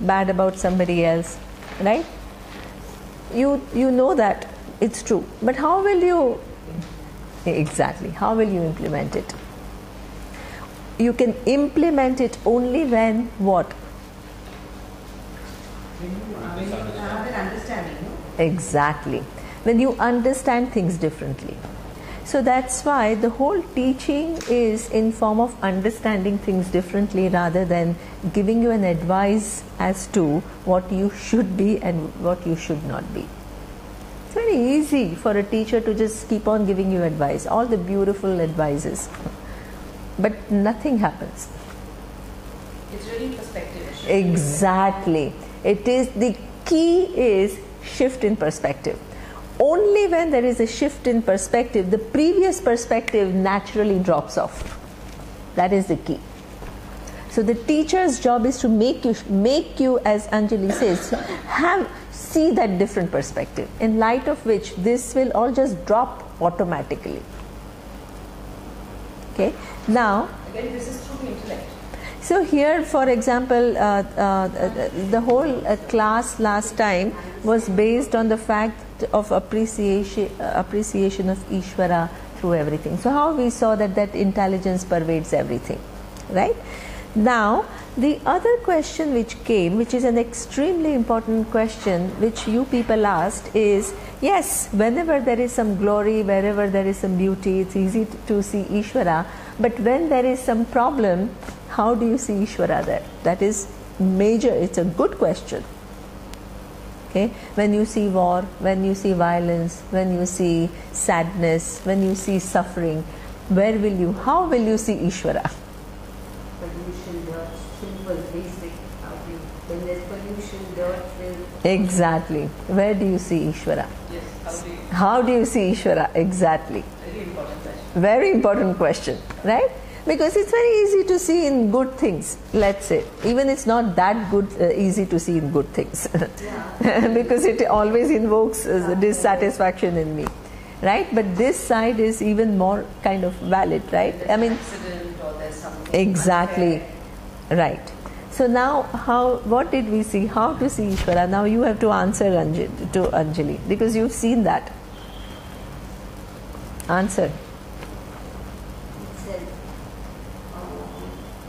bad about somebody else, right? You know that it's true, but how will you implement it? You can implement it only when what? When you have an understanding, no? Exactly. When you understand things differently. So that's why the whole teaching is in form of understanding things differently rather than giving you an advice as to what you should be and what you should not be. It's very easy for a teacher to just keep on giving you advice, all the beautiful advices, but nothing happens. It's really perspective. Exactly. It is, the key is shift in perspective. Only when there is a shift in perspective, the previous perspective naturally drops off. That is the key. So the teacher's job is to make you, as Anjali says, see that different perspective, in light of which this will all just drop automatically. Okay. Now, again, this is through the intellect. So here, for example, the whole class last time was based on the fact of appreciation of Ishvara through everything. So how we saw that intelligence pervades everything, right? Now, the other question which came, which is an extremely important question which you people asked, is, yes, whenever there is some glory, wherever there is some beauty, it's easy to see Ishvara, but when there is some problem, how do you see Ishvara there? That is major, it's a good question. Okay? When you see war, when you see violence, when you see sadness, when you see suffering, how will you see Ishvara? Pollution, dirt, simple, basic. When there's pollution, dirt, filth. Exactly. Where do you see Ishvara? Yes. How do you see Ishvara? Exactly. Very important question. Very important question, right? Because it's very easy to see in good things, let's say. Even it's not that good, easy to see in good things. Because it always invokes dissatisfaction in me, right? But this side is even more kind of valid, right? I mean, accident or there's something exactly, unfair. Right. So now, what did we see? How to see Ishvara? Now you have to answer to Anjali, because you've seen that. Answer.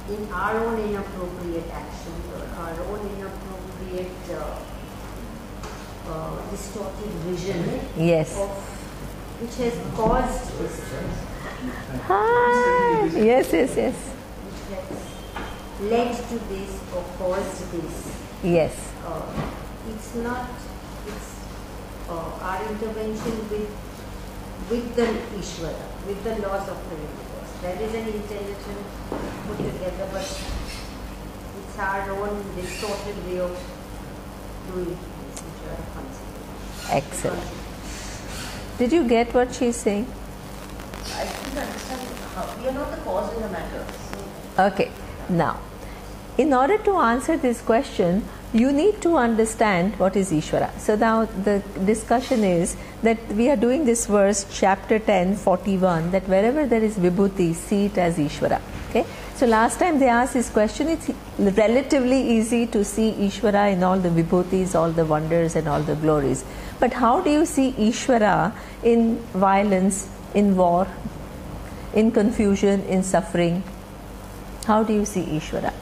In our own inappropriate actions or our own inappropriate distorted vision Yes. of which has caused this. Yes. Which has led to this or caused this. Yes. It's our intervention with the Ishvara, with the laws of the universe. There is an intelligence put together, but it's our own distorted way of doing things which are considered. Excellent. Did you get what she's saying? I couldn't understand how. We are not the cause in the matter. So Okay. Now, in order to answer this question, you need to understand what is Ishvara. So now the discussion is that we are doing this verse, chapter 10, 41, that wherever there is vibhuti, see it as Ishvara. Okay. So last time they asked this question, it's relatively easy to see Ishvara in all the vibhutis, all the wonders and all the glories. But how do you see Ishvara in violence, in war, in confusion, in suffering? How do you see Ishvara?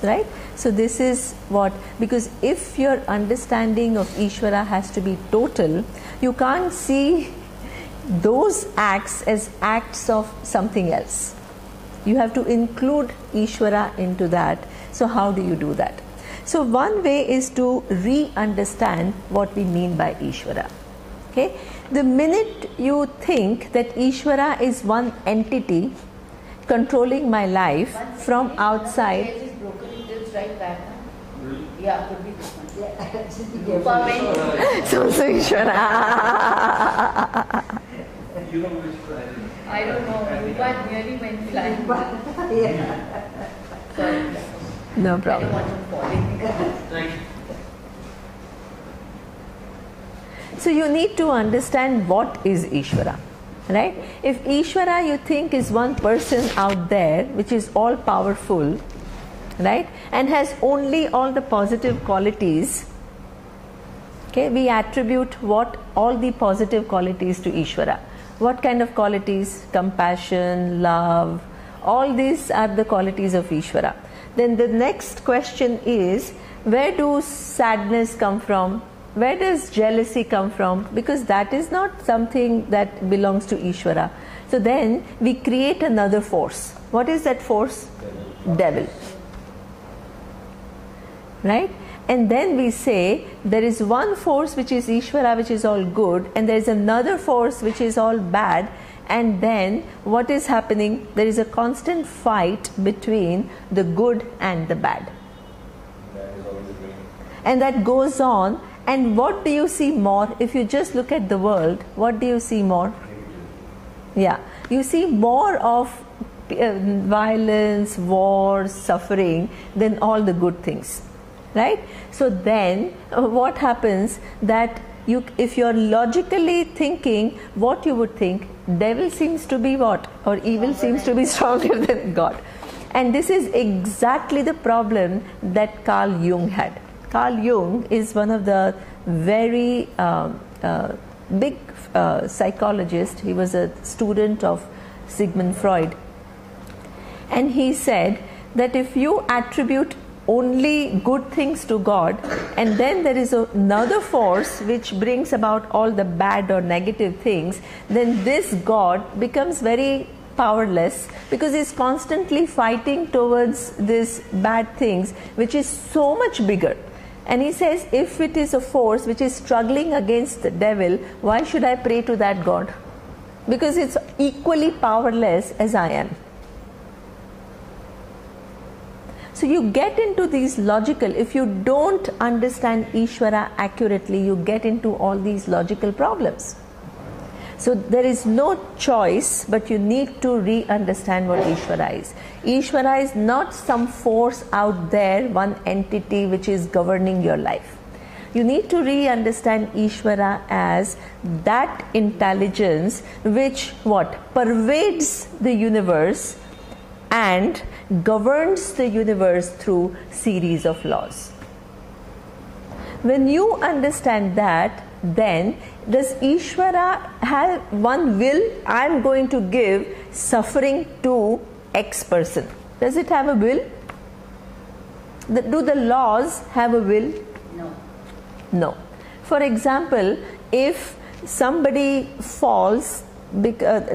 Right? So this is what, because if your understanding of Ishvara has to be total, you can't see those acts as acts of something else. You have to include Ishvara into that. So how do you do that? So one way is to re-understand what we mean by Ishvara. Okay? The minute you think that Ishvara is one entity controlling my life from outside. right back. Yeah, could be this one. So Ishvara. I don't know. Rupa nearly went flying. Sorry. No I don't problem. want him falling. So you need to understand what is Ishvara. Right? If Ishvara you think is one person out there which is all powerful, right, and has only all the positive qualities. Okay, we attribute what all the positive qualities to Ishvara. What kind of qualities? Compassion, love, all these are the qualities of Ishvara. Then the next question is, where do sadness come from? Where does jealousy come from? Because that is not something that belongs to Ishvara. So then we create another force. What is that force? Devil. Right? And then we say there is one force which is Ishvara, which is all good, and there is another force which is all bad. And then what is happening? There is a constant fight between the good and the bad. And that goes on. And what do you see more? If you just look at the world, what do you see more? Yeah, you see more of violence, wars, suffering than all the good things. Right? So then what happens that if you're logically thinking what you would think, devil seems to be what? Or evil seems to be stronger than God. And this is exactly the problem that Carl Jung had. Carl Jung is one of the very big psychologists. He was a student of Sigmund Freud. And he said that if you attribute only good things to God, and then there is another force which brings about all the bad or negative things, then this God becomes very powerless, because he's constantly fighting towards these bad things, which is so much bigger. And he says, if it is a force which is struggling against the devil, why should I pray to that God? Because it's equally powerless as I am. So you get into these logical, if you don't understand Ishvara accurately, you get into all these logical problems. So there is no choice, but you need to re-understand what Ishvara is. Ishvara is not some force out there, one entity which is governing your life. You need to re-understand Ishvara as that intelligence which what? Pervades the universe and governs the universe through series of laws. When you understand that, then does Ishvara have one will? I am going to give suffering to X person. Does it have a will? Do the laws have a will? No. No. For example, if somebody falls,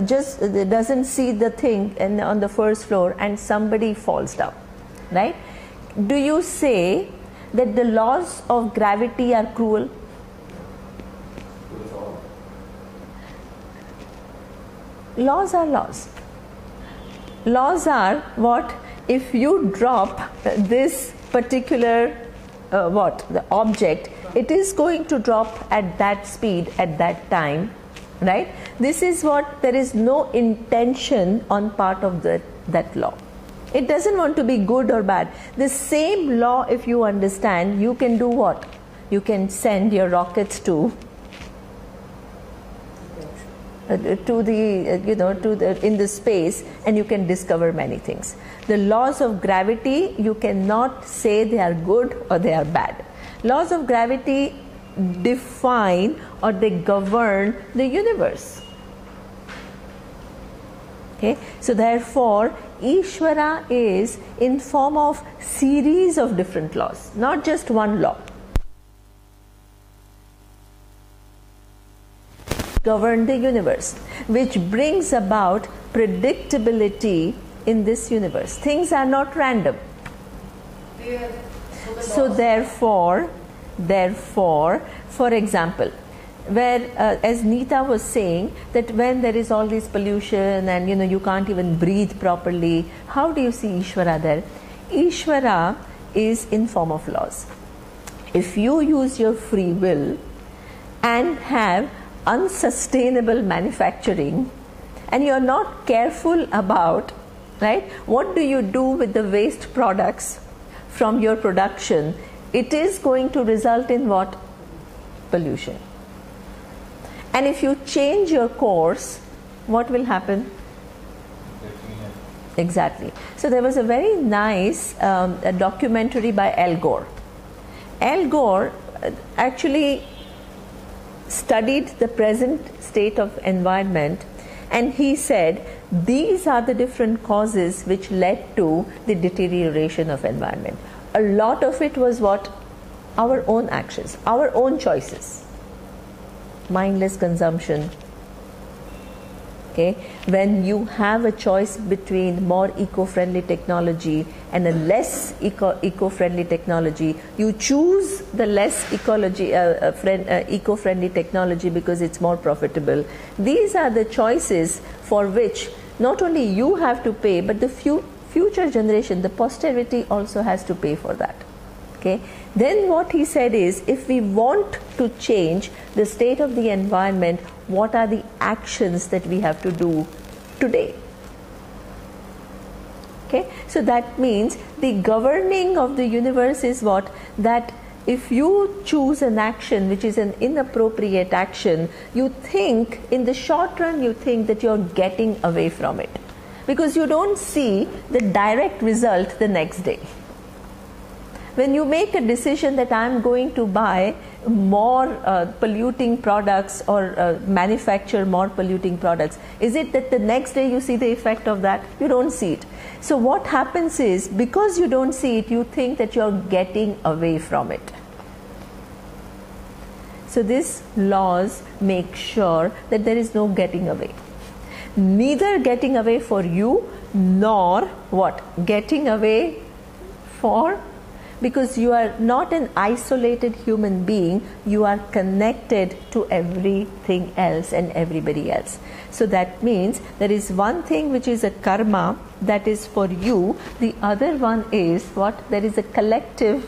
just doesn't see the thing on the first floor and somebody falls down, right? Do you say that the laws of gravity are cruel? Laws are laws. Laws are what? If you drop this particular the object, it is going to drop at that speed at that time, right? This is what, there is no intention on part of that law. It doesn't want to be good or bad. The same law, if you understand, you can do what? You can send your rockets to in the space, and you can discover many things. The laws of gravity, you cannot say they are good or they are bad. Laws of gravity define or they govern the universe. Okay, so therefore Ishvara is in form of series of different laws, not just one law. Govern the universe, which brings about predictability in this universe. Things are not random. So therefore, for example, where as Neeta was saying, that when there is all this pollution and you can't even breathe properly, how do you see Ishvara there? Ishvara is in form of laws. If you use your free will and have unsustainable manufacturing, and you're not careful about, right, what do you do with the waste products from your production, it is going to result in what? Pollution. And if you change your course, what will happen? Exactly. So there was a very nice a documentary by Al Gore. Al Gore actually studied the present state of environment, and he said these are the different causes which led to the deterioration of environment. A lot of it was what? Our own actions, our own choices. Mindless consumption. Okay, when you have a choice between more eco-friendly technology and a less eco-friendly technology, you choose the less eco-friendly technology because it's more profitable. These are the choices for which not only you have to pay, but the future generation, the posterity also has to pay for that. Okay. Then what he said is, if we want to change the state of the environment, what are the actions that we have to do today? Okay, so that means the governing of the universe is what? That if you choose an action which is an inappropriate action, you think in the short run, you think that you're getting away from it because you don't see the direct result the next day. When you make a decision that I'm going to buy more polluting products or manufacture more polluting products, is it that the next day you see the effect of that? You don't see it. So what happens is, because you don't see it, you think that you're getting away from it. So these laws make sure that there is no getting away. Neither getting away for you, nor what? Getting away for, because you are not an isolated human being, you are connected to everything else and everybody else. So that means there is one thing which is a karma that is for you, the other one is what? There is a collective,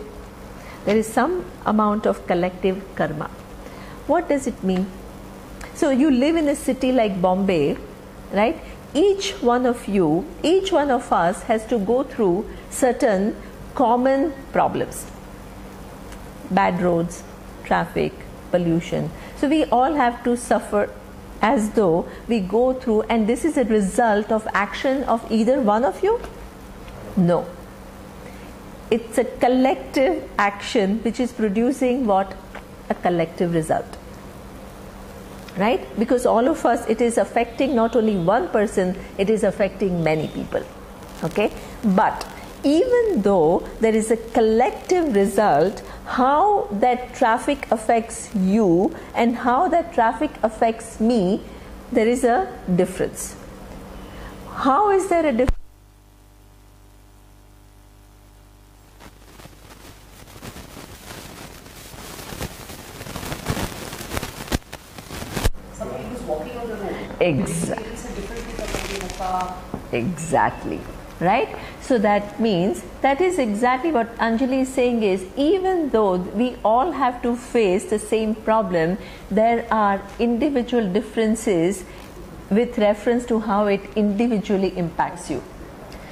there is some amount of collective karma. What does it mean? So you live in a city like Bombay, right? Each one of you, each one of us has to go through certain common problems. Bad roads, traffic, pollution. So we all have to suffer as though we go through, and this is a result of action of either one of you? No. It's a collective action which is producing what? A collective result. Right? Because all of us, it is affecting not only one person, it is affecting many people. Okay? But even though there is a collective result, how that traffic affects you and how that traffic affects me, there is a difference. How is there a difference? Somebody who's walking on the road. Exactly. It's a different thing from being in a car. Exactly. Right? So that means, that is exactly what Anjali is saying is, even though we all have to face the same problem, there are individual differences with reference to how it individually impacts you.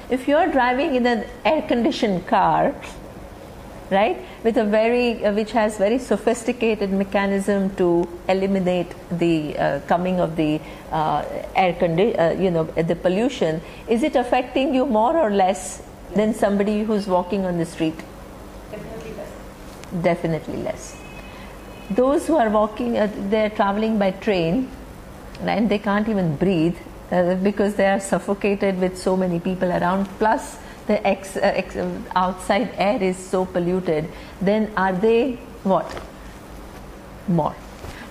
If you are driving in an air-conditioned car, right, with a which has very sophisticated mechanism to eliminate the coming of the the pollution, is it affecting you more or less than somebody who's walking on the street? Definitely less. Definitely less. Those who are walking, they're traveling by train, and they can't even breathe because they are suffocated with so many people around, plus the outside air is so polluted, then are they what? More.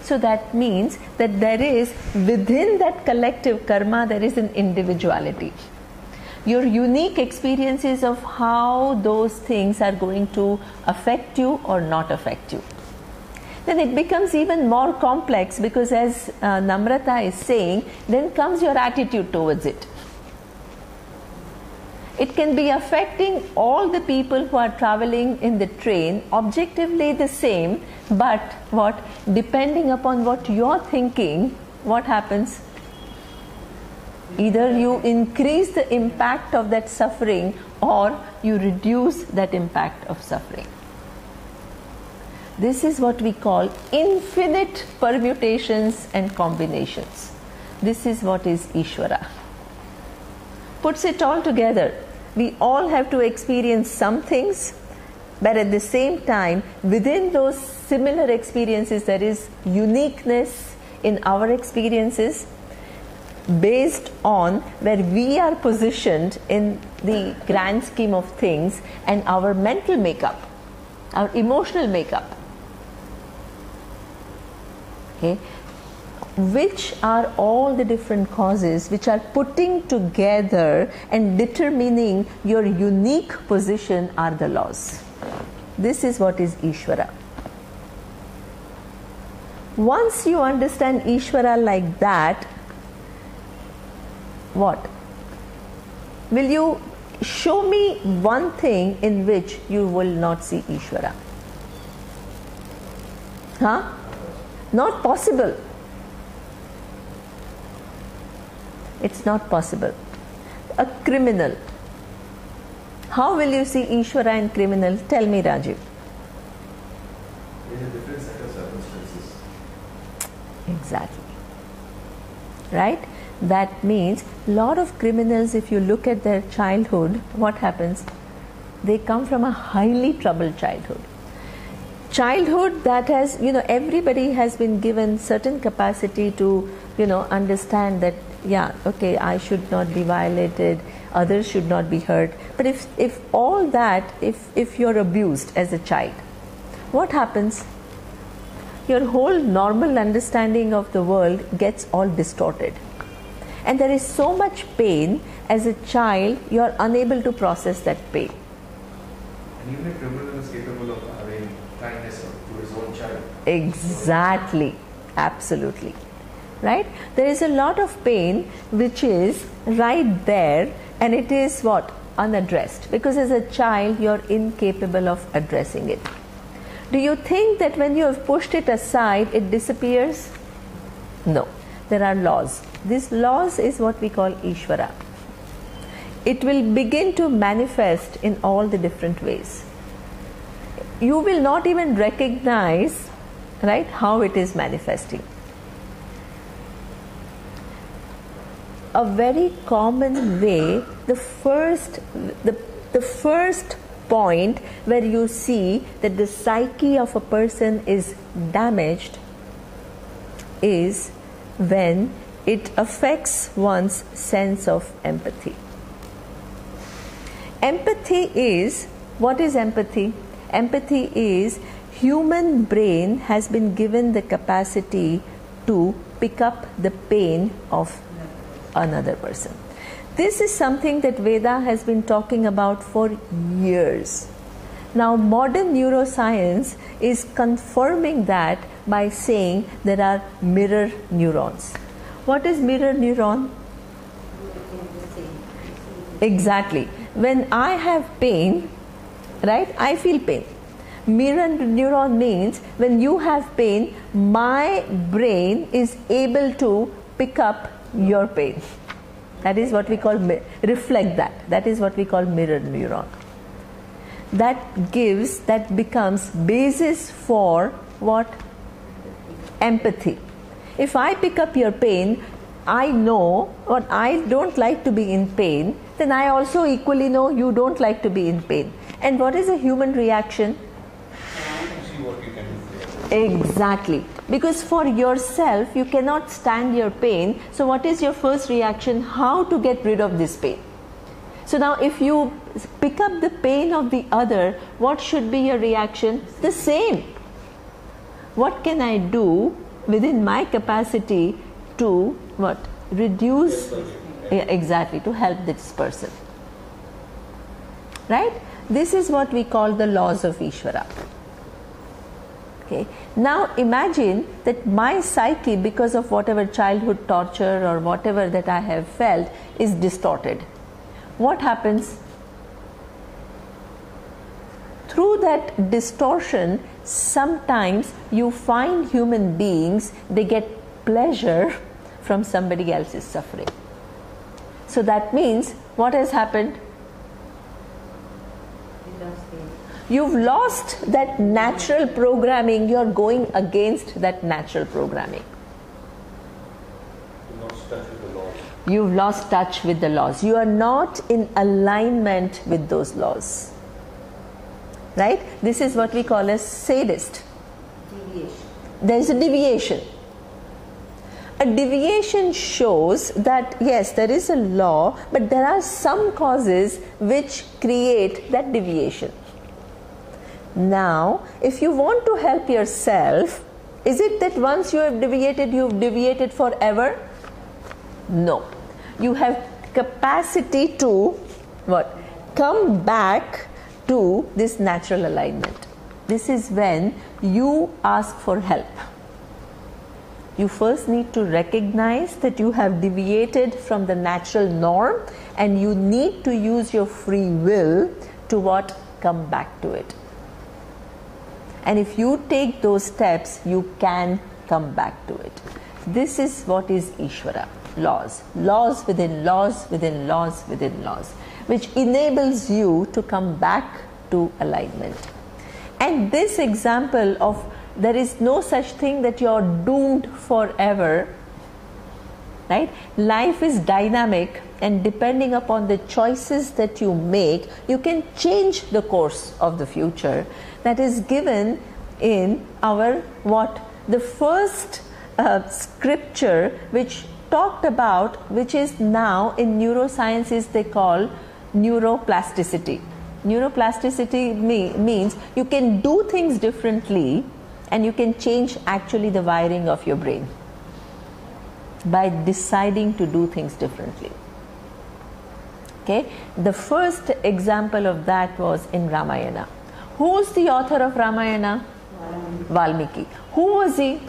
So that means that there is, within that collective karma, there is an individuality. Your unique experiences of how those things are going to affect you or not affect you. Then it becomes even more complex, because as Namrata is saying, then comes your attitude towards it. It can be affecting all the people who are traveling in the train, objectively the same, but what? Depending upon what you're thinking, what happens? Either you increase the impact of that suffering or you reduce that impact of suffering. This is what we call infinite permutations and combinations. This is what is Ishvara. puts it all together. We all have to experience some things, but at the same time, within those similar experiences, there is uniqueness in our experiences based on where we are positioned in the grand scheme of things and our mental makeup, our emotional makeup. Okay? Which are all the different causes which are putting together and determining your unique position are the laws. This is what is Ishvara. Once you understand Ishvara like that, what? Will you show me one thing in which you will not see Ishvara? Huh? Not possible. It's not possible. A criminal. How will you see Ishvara in criminal? Tell me, Rajiv. In a different set of circumstances. Exactly. Right? That means a lot of criminals, if you look at their childhood, what happens? They come from a highly troubled childhood. Childhood that has, everybody has been given certain capacity to, understand that, yeah, okay, I should not be violated, others should not be hurt. But if all that, if you're abused as a child, what happens? Your whole normal understanding of the world gets all distorted. And there is so much pain as a child, you are unable to process that pain. And even a criminal is capable of having kindness to his own child. Exactly. Absolutely. Right? There is a lot of pain which is right there, and it is what? Unaddressed. Because as a child, you are incapable of addressing it. Do you think that when you have pushed it aside, it disappears? No. There are laws. These laws is what we call Ishvara. It will begin to manifest in all the different ways. You will not even recognize, right, how it is manifesting. A very common way, the first point where you see that the psyche of a person is damaged is when it affects one's sense of empathy. Empathy is, what is empathy? Empathy is human brain has been given the capacity to pick up the pain of another person. This is something that Veda has been talking about for years. Now modern neuroscience is confirming that by saying there are mirror neurons. What is mirror neuron? Exactly. When I have pain, right, I feel pain. Mirror neuron means when you have pain, my brain is able to pick up your pain. That is what we call, reflect that. That is what we call mirror neuron. That becomes basis for what? Empathy. If I pick up your pain, I know, or I don't like to be in pain, then I also equally know you don't like to be in pain. And what is a human reaction? See what you can do. Exactly. Because for yourself, you cannot stand your pain. So what is your first reaction? How to get rid of this pain? So now if you pick up the pain of the other, what should be your reaction? The same. What can I do within my capacity to what? Reduce, exactly, to help this person. Right? This is what we call the laws of Ishvara. Okay. Now imagine that my psyche, because of whatever childhood torture or whatever that I have felt, is distorted. What happens? Through that distortion, sometimes you find human beings, they get pleasure from somebody else's suffering. So that means, what has happened? You've lost that natural programming, you're going against that natural programming. lost touch with the laws. You've lost touch with the laws. You are not in alignment with those laws. Right? This is what we call as sadist. Deviation. There is a deviation. A deviation shows that yes, there is a law, but there are some causes which create that deviation. Now, if you want to help yourself, is it that once you have deviated, you've deviated forever? No. You have capacity to what? Come back to this natural alignment. This is when you ask for help. You first need to recognize that you have deviated from the natural norm and you need to use your free will to what? Come back to it. And if you take those steps, you can come back to it. This is what is Ishvara. Laws. Laws within laws within laws within laws, which enables you to come back to alignment. And this example of there is no such thing that you are doomed forever, right? Life is dynamic, and depending upon the choices that you make, you can change the course of the future. That is given in our what? The first scripture which talked about, which is now in neurosciences they call neuroplasticity. Neuroplasticity means you can do things differently and you can change actually the wiring of your brain by deciding to do things differently. Okay, the first example of that was in Ramayana. Who was the author of Ramayana? Valmiki. Who was he?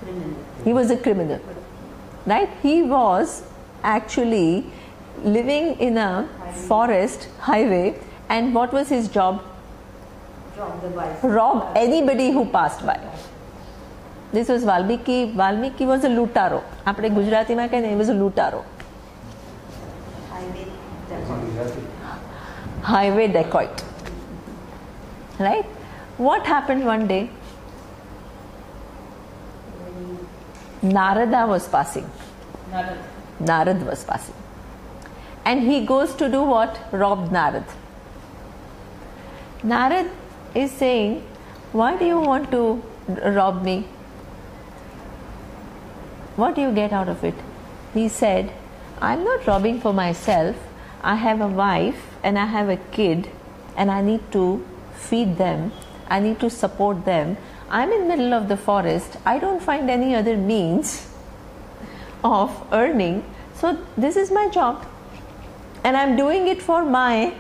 Criminal. He was a criminal, right? He was actually living in a forest highway, and what was his job? Rob anybody who passed by. This was Valmiki. Valmiki was a lutaro. આપણે ગુજરાતીમાં કહે ને, he was a lutaro. Highway dacoit. Right? What happened one day? Narada was passing. Narad was passing. And he goes to do what? Rob Narad. Narad is saying, why do you want to rob me? What do you get out of it? He said, I'm not robbing for myself. I have a wife and I have a kid and I need to feed them. I need to support them. I'm in the middle of the forest. I don't find any other means of earning. So this is my job. And I'm doing it for my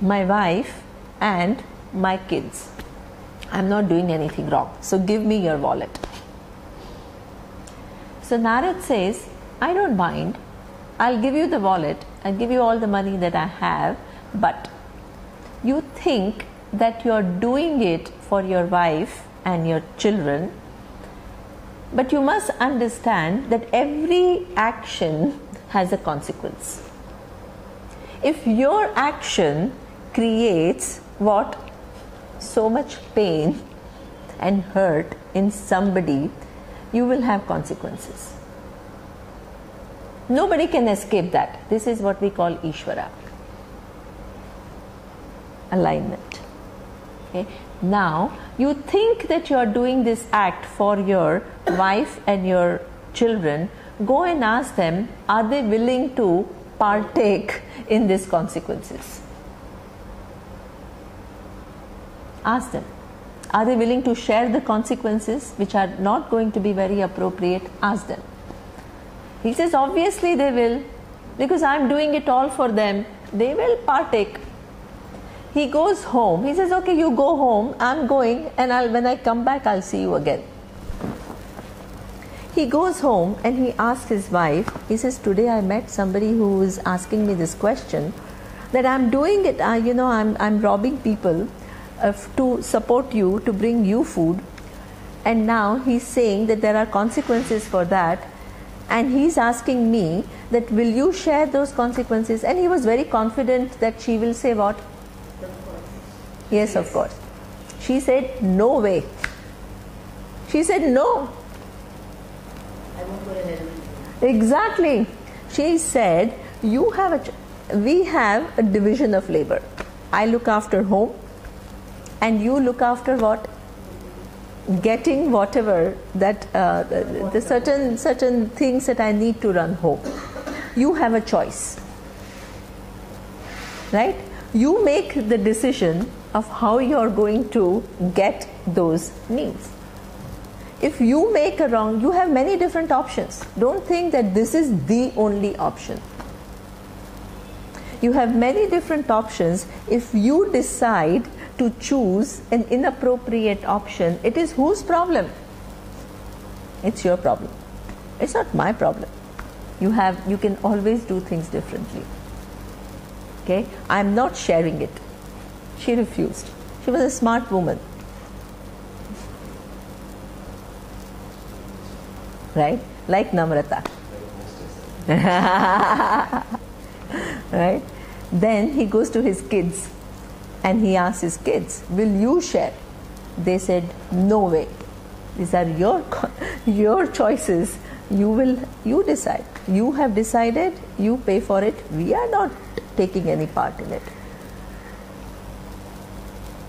wife and my kids. I'm not doing anything wrong. So give me your wallet. So Narad says, I don't mind. I'll give you the wallet. I'll give you all the money that I have. But you think that you're doing it for your wife and your children. But you must understand that every action has a consequence. If your action creates what? So much pain and hurt in somebody, you will have consequences. Nobody can escape that. This is what we call Ishvara. Alignment. Okay. Now, you think that you are doing this act for your wife and your children. Go and ask them, are they willing to partake in these consequences? Ask them. Are they willing to share the consequences which are not going to be very appropriate? Ask them. He says, obviously they will, because I'm doing it all for them. They will partake. He goes home. He says, okay, you go home. I'm going, and when I come back, I'll see you again. He goes home and he asks his wife, he says, today I met somebody who is asking me this question, that I'm doing it, I'm robbing people to support you, to bring you food. And now he's saying that there are consequences for that. And he's asking me that will you share those consequences? And he was very confident that she will say what? Yes, of course. She said, no way. She said, no. Exactly. She said, we have a division of labor. I look after home and you look after what? Getting whatever that the certain things that I need to run home. You have a choice, right? You make the decision of how you are going to get those needs. If you make a wrong, you have many different options. Don't think that this is the only option. You have many different options. If you decide to choose an inappropriate option, it is whose problem? It's your problem. It's not my problem. You can always do things differently. Okay? I'm not sharing it. She refused. She was a smart woman. Right? Like Namrata. Right? Then he goes to his kids and he asks his kids, will you share? They said, no way. These are your choices. You decide. You have decided, you pay for it. We are not taking any part in it.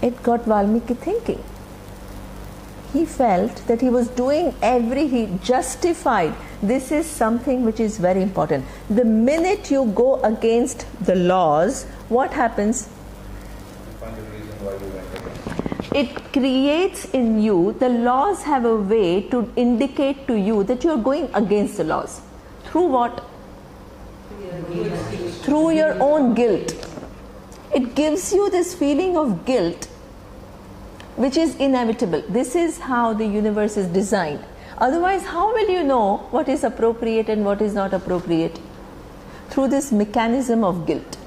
It got Valmiki thinking. He felt that he was doing he justified. This is something which is very important. The minute you go against the laws, what happens? It creates in you, the laws have a way to indicate to you that you are going against the laws. Through what? Through your own guilt. It gives you this feeling of guilt, which is inevitable. This is how the universe is designed. Otherwise, how will you know what is appropriate and what is not appropriate? Through this mechanism of guilt.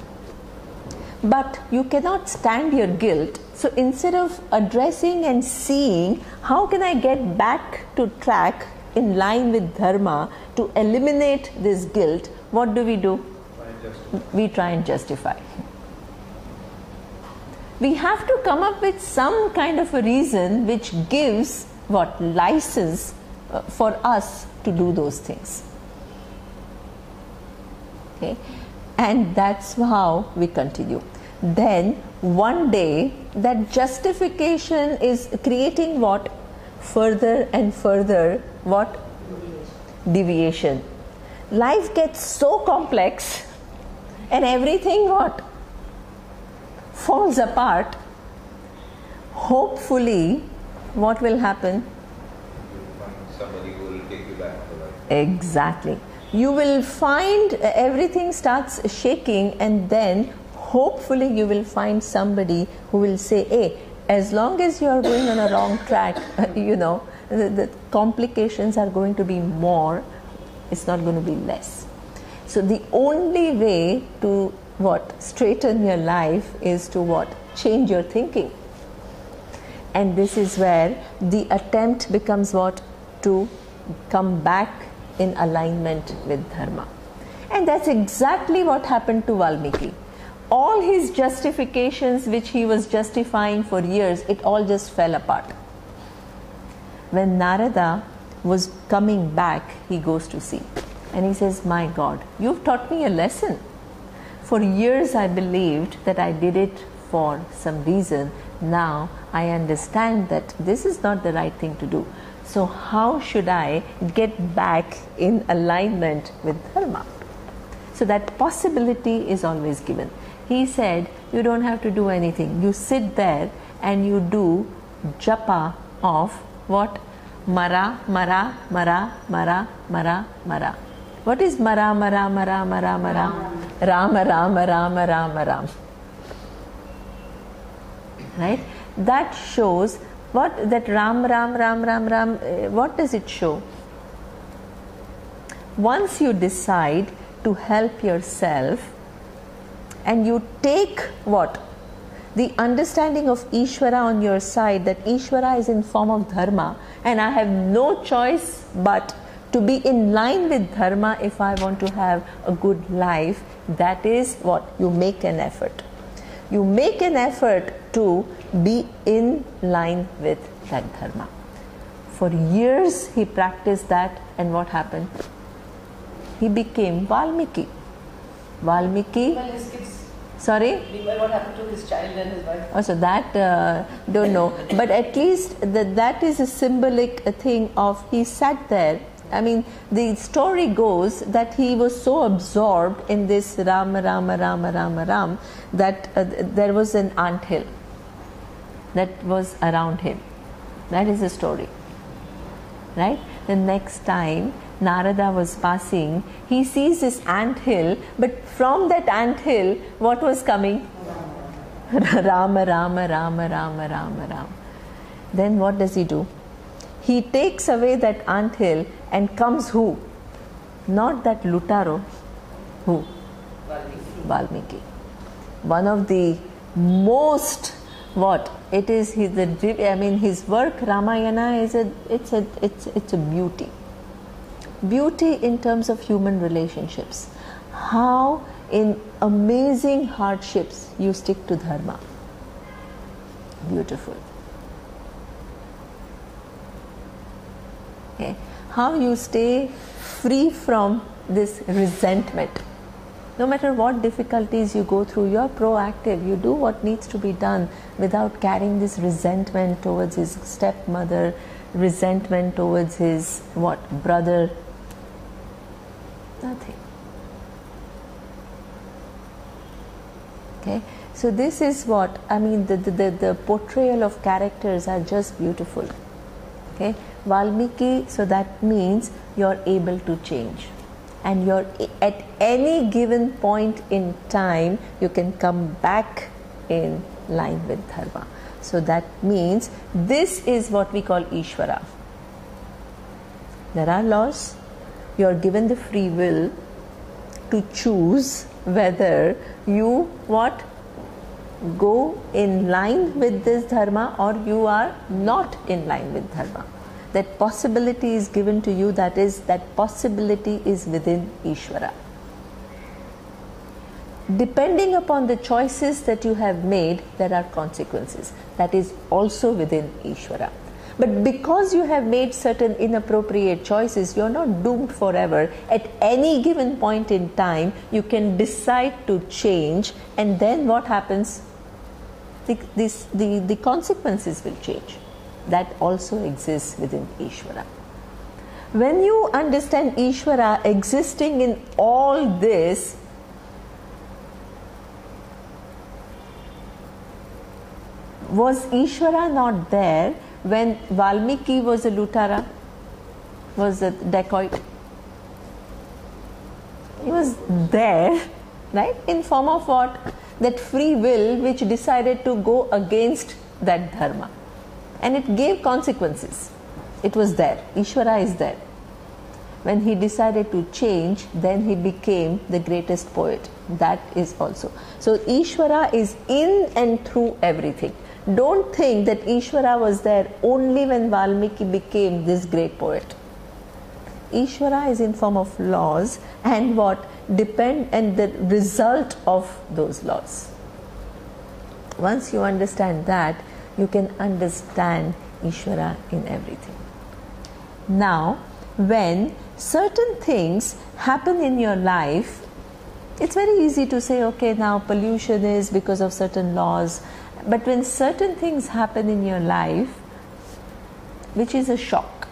But you cannot stand your guilt. So instead of addressing and seeing how can I get back to track in line with dharma to eliminate this guilt, what do? We try and justify. We have to come up with some kind of a reason which gives license for us to do those things. Okay, and that's how we continue. Then one day that justification is creating what? Further and further what? Deviation. Life gets so complex and everything what? Falls apart. Hopefully, what will happen? Somebody who will take you back to life. Exactly. You will find everything starts shaking, and then hopefully you will find somebody who will say, hey, as long as you are going on a wrong track, the complications are going to be more, it's not going to be less. So the only way to straighten your life is to change your thinking. And this is where the attempt becomes to come back in alignment with dharma. And that's exactly what happened to Valmiki. All his justifications which he was justifying for years, it all just fell apart. When Narada was coming back, he goes to see. And he says, my God, you've taught me a lesson. For years I believed that I did it for some reason. Now I understand that this is not the right thing to do. So how should I get back in alignment with dharma? So that possibility is always given. He said, you don't have to do anything. You sit there and you do japa of what? Mara, mara, mara, mara, mara, mara. What is mara, mara, mara, mara, mara? Rama, Rama, Rama, Rama, Rama. Right? That shows that Ram, Ram, Ram, Ram, Ram, what does it show? Once you decide to help yourself and you take the understanding of Ishvara on your side, that Ishvara is in form of dharma and I have no choice but to be in line with dharma if I want to have a good life. That is you make an effort. You make an effort to be in line with that dharma. For years he practiced that, and what happened? He became Valmiki. Valmiki. Well, his kids. Sorry? Meanwhile, what happened to his child and his wife? Also, that don't know. But at least that is a symbolic thing of he sat there. I mean, the story goes that he was so absorbed in this Ram, Ram, Ram, Ram, Ram that there was an anthill that was around him. That is the story. Right? The next time Narada was passing, he sees this anthill, but from that anthill, what was coming? Rama, Rama, Rama, Rama, Rama, Rama. Then what does he do? He takes away that anthill and comes who? Not that Lutaro. Who? Valmiki. One of the most, what? It is his work Ramayana is it's a beauty. Beauty in terms of human relationships. How in amazing hardships you stick to dharma. Beautiful. Okay. How you stay free from this resentment. No matter what difficulties you go through, you are proactive. You do what needs to be done without carrying this resentment towards his stepmother, resentment towards his brother. Nothing. Okay. So this is what I mean. The portrayal of characters are just beautiful. Okay. Valmiki. So that means you're able to change. And you're at any given point in time, you can come back in line with dharma. So that means this is what we call Ishvara. There are laws. You are given the free will to choose whether you go in line with this dharma or you are not in line with dharma. That possibility is given to you, that possibility is within Ishvara. Depending upon the choices that you have made, there are consequences. That is also within Ishvara. But because you have made certain inappropriate choices, you are not doomed forever. At any given point in time, you can decide to change, and then what happens? The consequences will change. That also exists within Ishvara. When you understand Ishvara existing in all this, was Ishvara not there when Valmiki was a Lutara, was a dacoit? He was there, right? In form of what? That free will which decided to go against that dharma. And it gave consequences. It was there. Ishvara is there. When he decided to change, then he became the greatest poet. That is also. So Ishvara is in and through everything. Don't think that Ishvara was there only when Valmiki became this great poet. Ishvara is in form of laws and and the result of those laws. Once you understand that, you can understand Ishvara in everything. Now, when certain things happen in your life, it's very easy to say, okay, now pollution is because of certain laws. But when certain things happen in your life, which is a shock,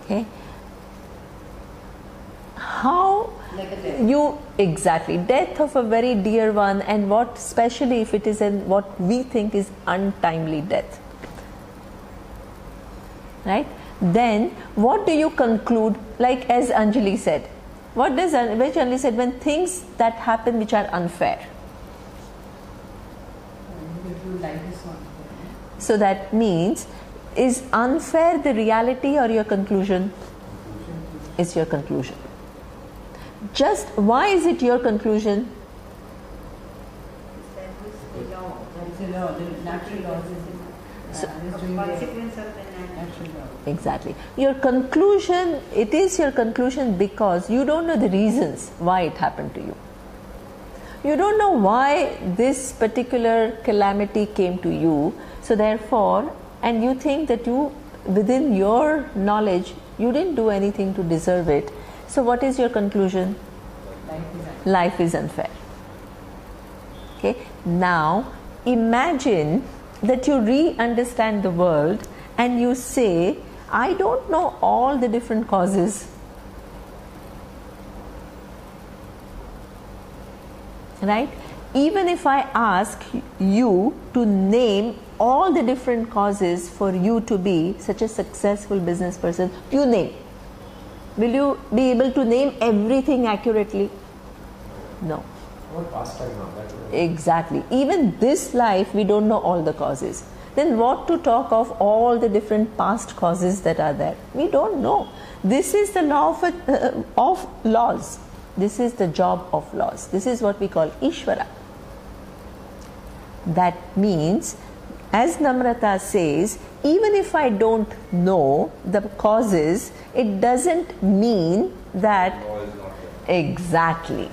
okay, how you exactly death of a very dear one, and what especially if it is what we think is untimely death, right? Then what do you conclude? Like as Anjali said, Anjali said, when things that happen which are unfair. So that means, is unfair the reality or your conclusion? It's your conclusion. Just why is it your conclusion? Exactly. Your conclusion, it is your conclusion because you don't know the reasons why it happened to you. You don't know why this particular calamity came to you. So therefore, and you think that you, within your knowledge, you didn't do anything to deserve it. So what is your conclusion? Life is unfair. Okay. Now imagine that you re-understand the world and you say, I don't know all the different causes. Right? Even if I ask you to name all the different causes for you to be such a successful business person, you name. Will you be able to name everything accurately? No. What pastime now? Exactly. Even this life, we don't know all the causes. Then what to talk of all the different past causes that are there? We don't know. This is the law of laws. This is the job of laws. This is what we call Ishvara. That means, as Namrata says, even if I don't know the causes, it doesn't mean that... Law is not there. Exactly.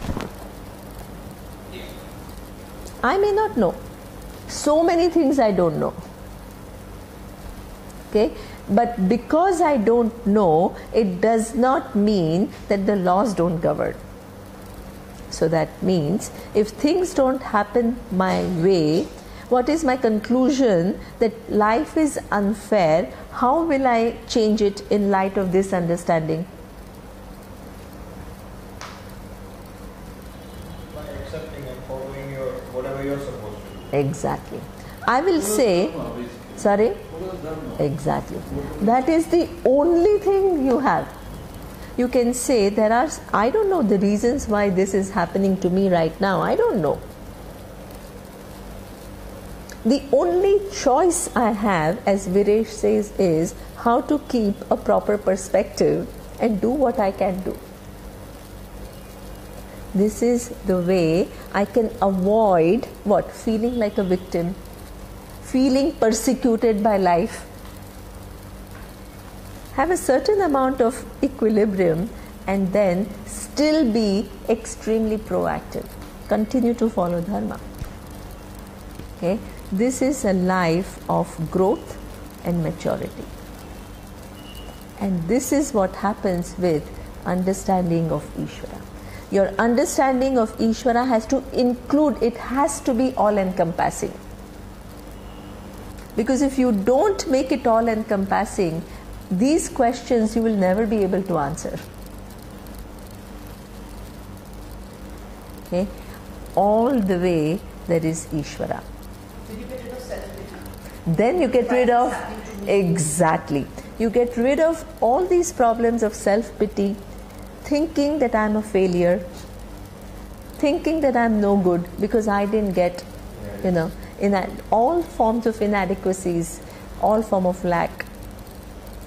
I may not know. So many things I don't know. Okay? But because I don't know, it does not mean that the laws don't govern. So that means if things don't happen my way, what is my conclusion? That life is unfair. How will I change it in light of this understanding? By accepting and following whatever you're supposed to do. Exactly. I will say, sorry? Exactly. That is the only thing you have. You can say there are, I don't know the reasons why this is happening to me right now. I don't know. The only choice I have, as Viresh says, is how to keep a proper perspective and do what I can do. This is the way I can avoid what? Feeling like a victim, feeling persecuted by life. Have a certain amount of equilibrium and then still be extremely proactive. Continue to follow Dharma. Okay? This is a life of growth and maturity. And this is what happens with understanding of Ishvara. Your understanding of Ishvara has to include, it has to be all-encompassing. Because if you don't make it all-encompassing, these questions you will never be able to answer. Okay? All the way there is Ishvara. Did you get rid of self-pity? Then you get rid of, exactly, you get rid of all these problems of self-pity, thinking that I'm a failure, thinking that I'm no good because I didn't get, all forms of inadequacies, all form of lack,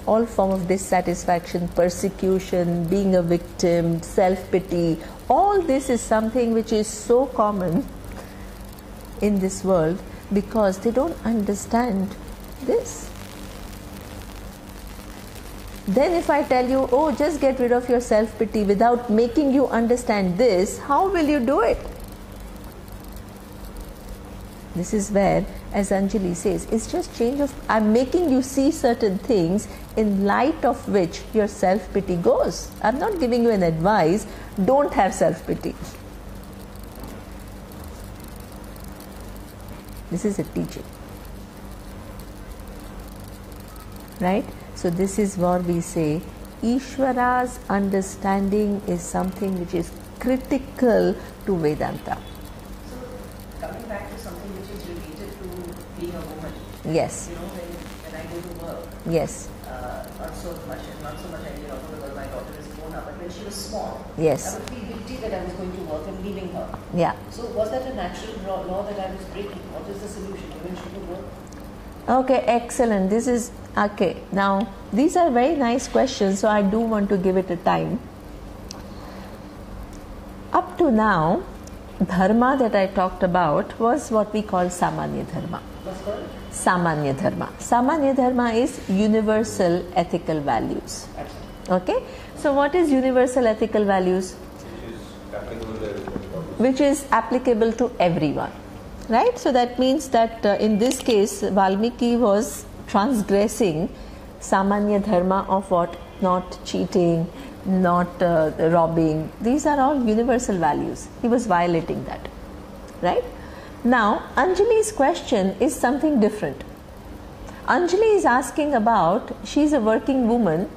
all form of dissatisfaction, persecution, being a victim, self-pity. All this is something which is so common in this world because they don't understand this. Then if I tell you, oh, just get rid of your self-pity without making you understand this, how will you do it? This is where, as Anjali says, it's just change of, I'm making you see certain things in light of which your self-pity goes. I'm not giving you an advice, don't have self-pity. This is a teaching. Right? So this is what we say, Ishvara's understanding is something which is critical to Vedanta. So, coming back to something which is related to being a woman. Yes. You know, when I go to work, Yes. not so much I get out because my daughter is grown up, but when she was small, Yes. I would feel guilty that I was going to work and leaving her. Yeah. So was that a natural law that I was breaking? What is the solution? When she could work? Okay, excellent. This is okay. Now, these are very nice questions, so I do want to give it a time. Up to now, dharma that I talked about was what we call Samanya Dharma. What's called? Samanya Dharma. Samanya Dharma is universal ethical values. Okay? So, what is universal ethical values? Which is applicable to everyone. Right? So that means that in this case, Valmiki was transgressing samanya dharma of what? Not cheating, not robbing. These are all universal values. He was violating that. Right? Now, Anjali's question is something different. Anjali is asking about, she's a working woman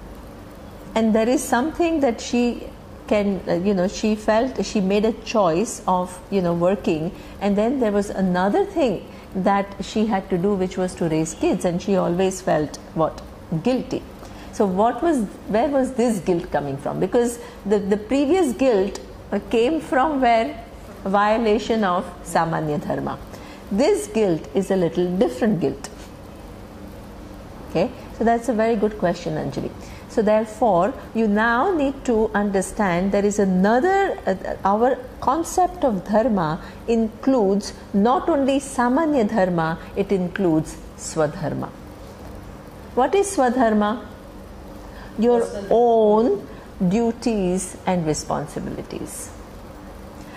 and there is something that she can, she felt, she made a choice of, working, and then there was another thing that she had to do, which was to raise kids, and she always felt what? Guilty. So where was this guilt coming from? Because the previous guilt came from where? Violation of samanya dharma. This guilt is a little different guilt. Okay, so that's a very good question, Anjali. So therefore, you now need to understand there is another, our concept of dharma includes not only samanya dharma, it includes swadharma. What is swadharma? Your own duties and responsibilities.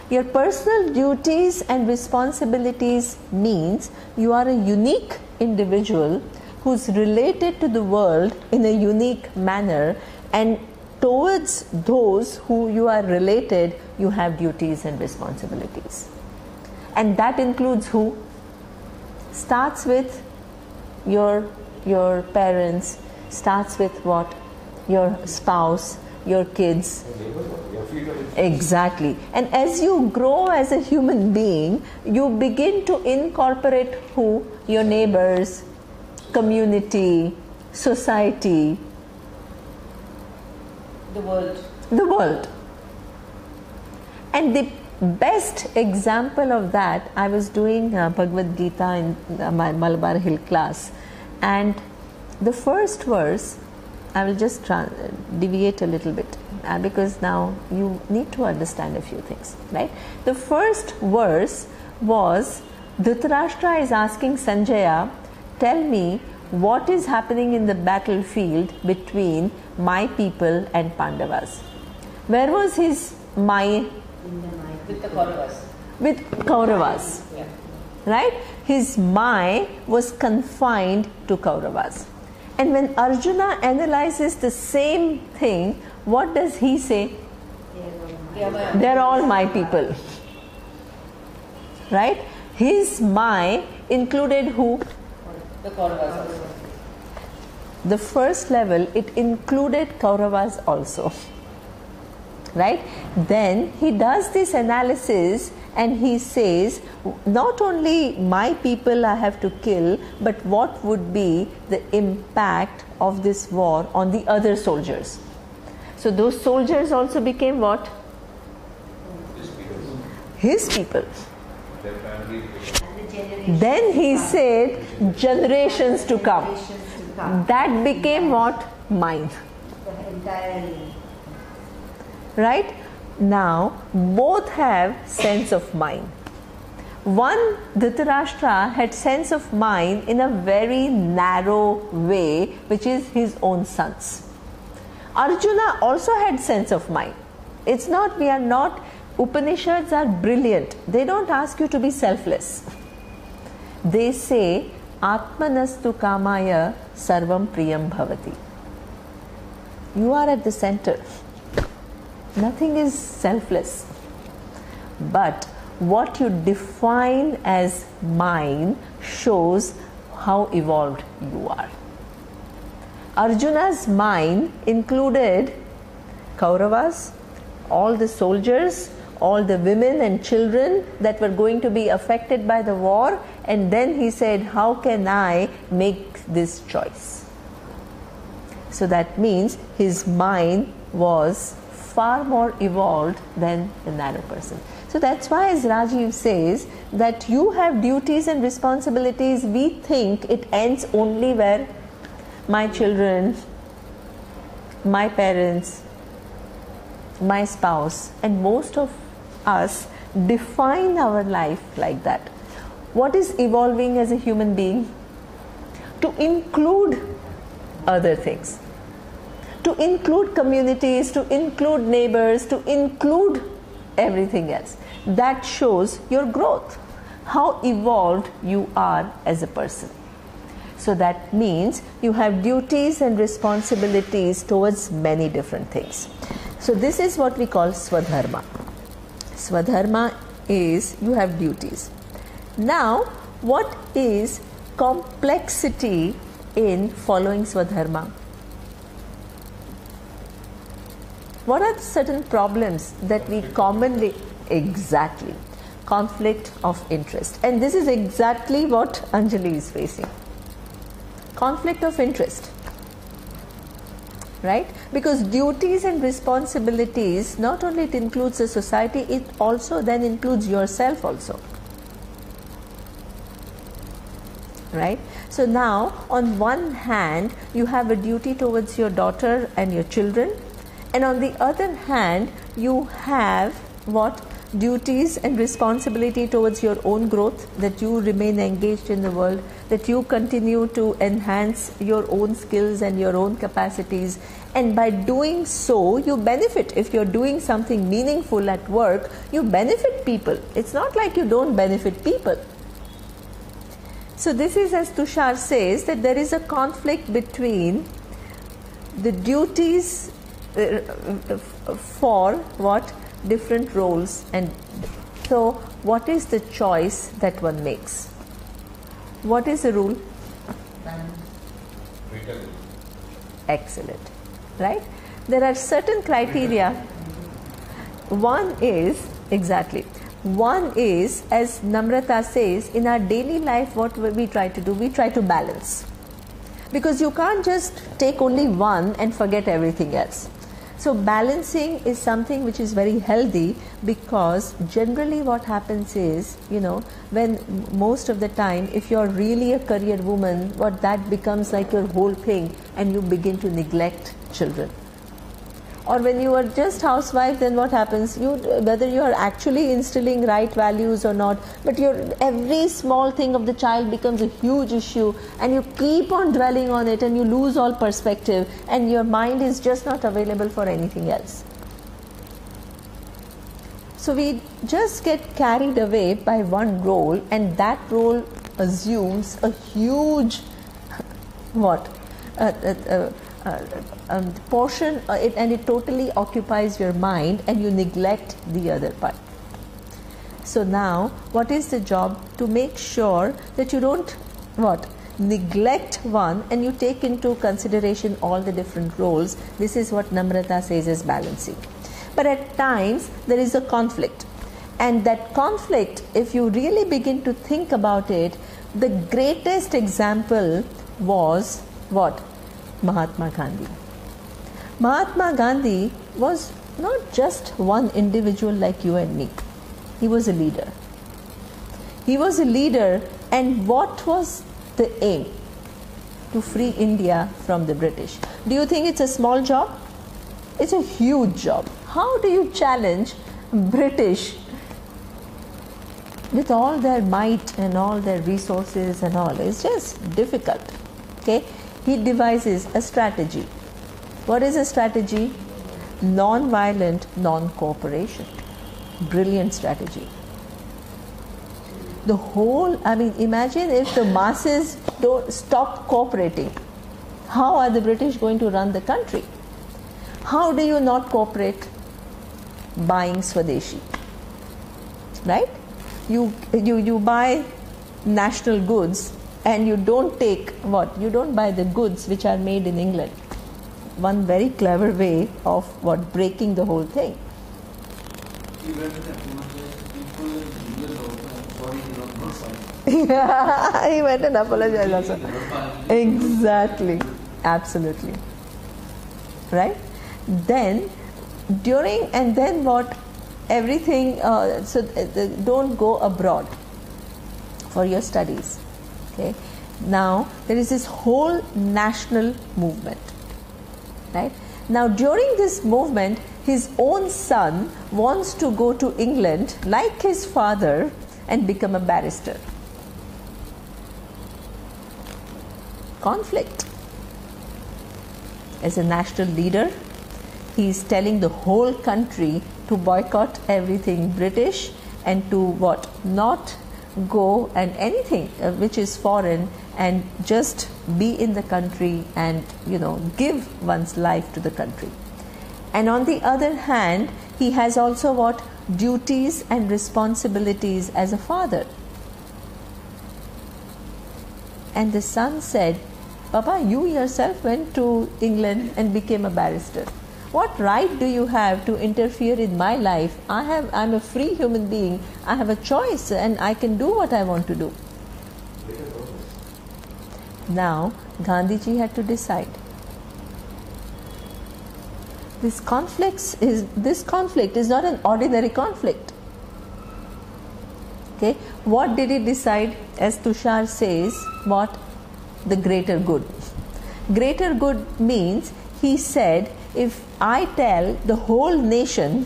Your personal duties and responsibilities means you are a unique individual who's related to the world in a unique manner, and towards those who you are related, you have duties and responsibilities. And that includes who? Starts with your parents, starts with what? Your spouse, your kids. Exactly. And as you grow as a human being, you begin to incorporate who? Your neighbors, community, society, The world. the world. And the best example of that, I was doing Bhagavad Gita in my Malabar Hill class, and the first verse, I will just deviate a little bit because now you need to understand a few things, right? The first verse was, Dhritarashtra is asking Sanjaya, tell me what is happening in the battlefield between my people and Pandavas. Where was his my? With the Kauravas. With Kauravas. Yeah. Right? His my was confined to Kauravas. And when Arjuna analyzes the same thing, what does he say? They're all my people. Right? His my included who? The Kauravas also. The first level, it included Kauravas also. Right? Then he does this analysis and he says, not only my people I have to kill, but what would be the impact of this war on the other soldiers? So those soldiers also became what? His people. Their family. Then he said, generations to come. That became what? Mine. Entirely. Right? Now, both have sense of mind. One, Dhritarashtra, had sense of mind in a very narrow way, which is his own sons. Arjuna also had sense of mind. It's not, we are not, Upanishads are brilliant. They don't ask you to be selfless. They say, Atmanastu kamaya sarvam priyam bhavati. You are at the center. Nothing is selfless. But what you define as mine shows how evolved you are. Arjuna's mind included Kauravas, all the soldiers, all the women and children that were going to be affected by the war, and then he said, how can I make this choice? So that means his mind was far more evolved than the narrow person. So that's why, as Rajiv says, that you have duties and responsibilities. We think it ends only where my children, my parents, my spouse, and most of us define our life like that. What is evolving as a human being? To include other things, to include communities, to include neighbors, to include everything else. That shows your growth, how evolved you are as a person. So So that means you have duties and responsibilities towards many different things. So this is what we call Swadharma. Swadharma is you have duties. Now, what is complexity in following Swadharma? What are certain problems that we commonly, exactly, conflict of interest. And this is exactly what Anjali is facing. Conflict of interest. Right? Because duties and responsibilities, not only it includes the society, it also then includes yourself also. Right? So now, on one hand, you have a duty towards your daughter and your children, and on the other hand, you have what? Duties and responsibility towards your own growth, that you remain engaged in the world, that you continue to enhance your own skills and your own capacities, and by doing so, you benefit. If you're doing something meaningful at work, you benefit people. It's not like you don't benefit people. So this is, as Tushar says, that there is a conflict between the duties for what? Different roles. And so what is the choice that one makes? What is the rule? Excellent. Right? There are certain criteria. One is, exactly, one is, as Namrata says, in our daily life what we try to do, we try to balance. Because you can't just take only one and forget everything else. So balancing is something which is very healthy, because generally what happens is, when most of the time, if you're really a career woman, what that becomes like your whole thing, and you begin to neglect children. Or when you are just housewife, then what happens? Whether you are actually instilling right values or not, but every small thing of the child becomes a huge issue, and you keep on dwelling on it, and you lose all perspective, and your mind is just not available for anything else. So we just get carried away by one role, and that role assumes a huge portion, and it totally occupies your mind, and you neglect the other part. So now, what is the job? To make sure that you don't neglect one, and you take into consideration all the different roles. This is what Namrata says is balancing. But at times there is a conflict, and that conflict, if you really begin to think about it, the greatest example was what? Mahatma Gandhi. Mahatma Gandhi was not just one individual like you and me. He was a leader. He was a leader, and what was the aim? To free India from the British. Do you think it's a small job? It's a huge job. How do you challenge British with all their might and all their resources and all? It's just difficult. Okay? He devises a strategy. What is a strategy? Non-violent, non-cooperation. Brilliant strategy. Imagine if the masses don't stop cooperating. How are the British going to run the country? How do you not cooperate? Buying Swadeshi. Right? You buy national goods, and you don't take you don't buy the goods which are made in England. One very clever way of breaking the whole thing. He went and apologized also. Exactly. Absolutely. Right? Then everything, don't go abroad for your studies. Okay. Now there is this whole national movement. Right? Now during this movement, his own son wants to go to England like his father and become a barrister. Conflict. As a national leader, he is telling the whole country to boycott everything British, and to not go, and anything which is foreign, and just be in the country and, give one's life to the country. And on the other hand, he has also what? Duties and responsibilities as a father. And the son said, Papa, you yourself went to England and became a barrister. What right do you have to interfere in my life? I'm a free human being. I have a choice and I can do what I want to do. Now, Gandhiji had to decide. This conflict is not an ordinary conflict. Okay, what did he decide? As Tushar says, what? The greater good. Greater good means, he said, if I tell the whole nation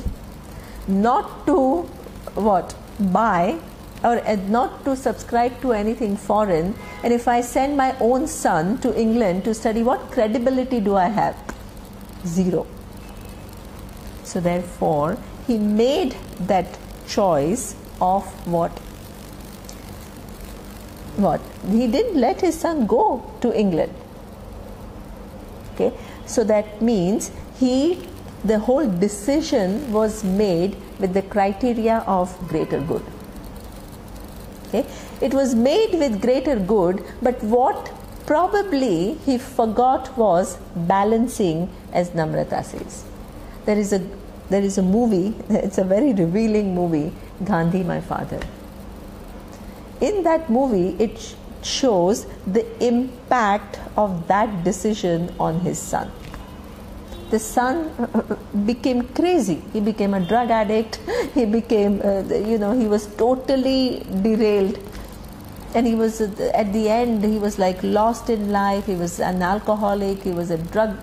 not to buy or not to subscribe to anything foreign, and if I send my own son to England to study, what credibility do I have? Zero. So therefore, he made that choice of what? He didn't let his son go to England. Okay, so that means the whole decision was made with the criteria of greater good. Okay, it was made with greater good, but what probably he forgot was balancing, as Namrata says. There is a movie, it's a very revealing movie, Gandhi, My Father. In that movie, it shows the impact of that decision on his son. The son became crazy. He became a drug addict. He became, he was totally derailed. And he was, at the end, he was like lost in life. He was an alcoholic. He was a drug,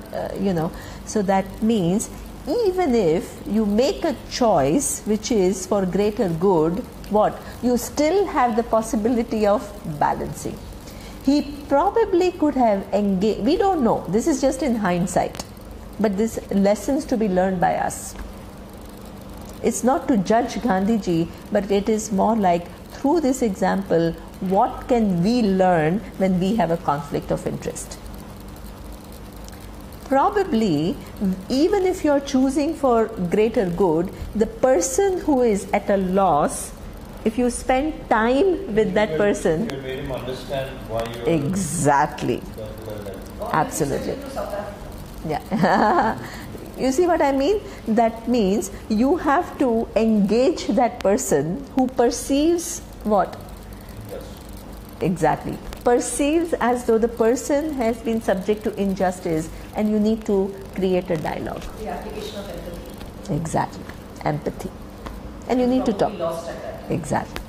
So that means, even if you make a choice which is for greater good, you still have the possibility of balancing. He probably could have engaged, we don't know, this is just in hindsight, but this lessons to be learned by us. It's not to judge Gandhiji, but it is more like, through this example, what can we learn when we have a conflict of interest? Probably, even if you're choosing for greater good, the person who is at a loss, if you spend time with that person, you made him understand why you are exactly, absolutely, yeah. You see what I mean? That means you have to engage that person who perceives what? Yes. Exactly. Perceives as though the person has been subject to injustice, and you need to create a dialogue. The application of empathy. Exactly. Empathy. And you need to talk. Lost at that. Exactly.